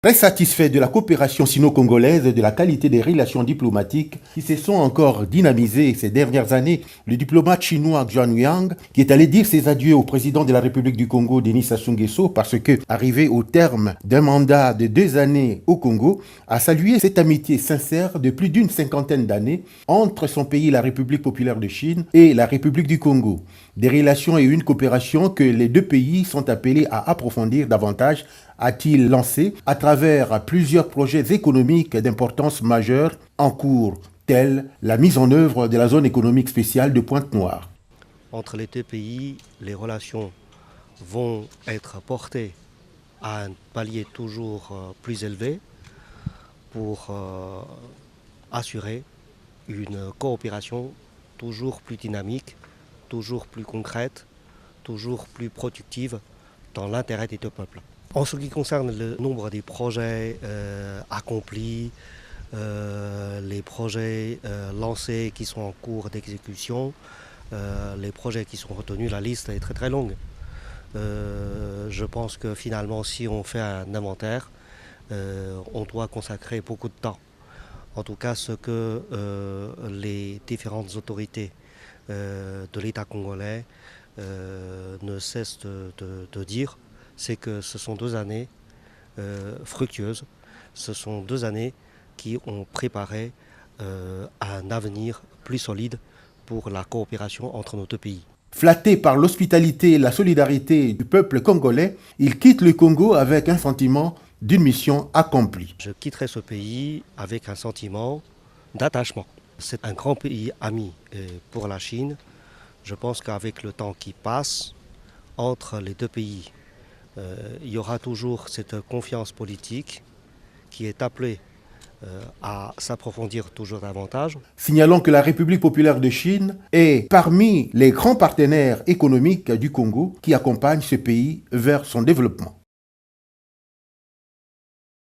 Très satisfait de la coopération sino-congolaise et de la qualité des relations diplomatiques qui se sont encore dynamisées ces dernières années, le diplomate chinois Zhang Yang, qui est allé dire ses adieux au président de la République du Congo, Denis Sassou Nguesso, parce que, arrivé au terme d'un mandat de 2 années au Congo, a salué cette amitié sincère de plus d'une cinquantaine d'années entre son pays, la République populaire de Chine, et la République du Congo. Des relations et une coopération que les deux pays sont appelés à approfondir davantage, a-t-il lancé à travers plusieurs projets économiques d'importance majeure en cours, tels la mise en œuvre de la zone économique spéciale de Pointe-Noire. Entre les deux pays, les relations vont être portées à un palier toujours plus élevé pour assurer une coopération toujours plus dynamique, toujours plus concrète, toujours plus productive dans l'intérêt des deux peuples. En ce qui concerne le nombre des projets accomplis, les projets lancés qui sont en cours d'exécution, les projets qui sont retenus, la liste est très très longue. Je pense que finalement, si on fait un inventaire, on doit consacrer beaucoup de temps. En tout cas, ce que les différentes autorités de l'État congolais ne cessent de dire, c'est que ce sont 2 années fructueuses, ce sont 2 années qui ont préparé un avenir plus solide pour la coopération entre nos deux pays. Flatté par l'hospitalité et la solidarité du peuple congolais, il quitte le Congo avec un sentiment d'une mission accomplie. Je quitterai ce pays avec un sentiment d'attachement. C'est un grand pays ami pour la Chine. Je pense qu'avec le temps qui passe entre les deux pays, il y aura toujours cette confiance politique qui est appelée à s'approfondir toujours davantage. Signalons que la République populaire de Chine est parmi les grands partenaires économiques du Congo qui accompagnent ce pays vers son développement.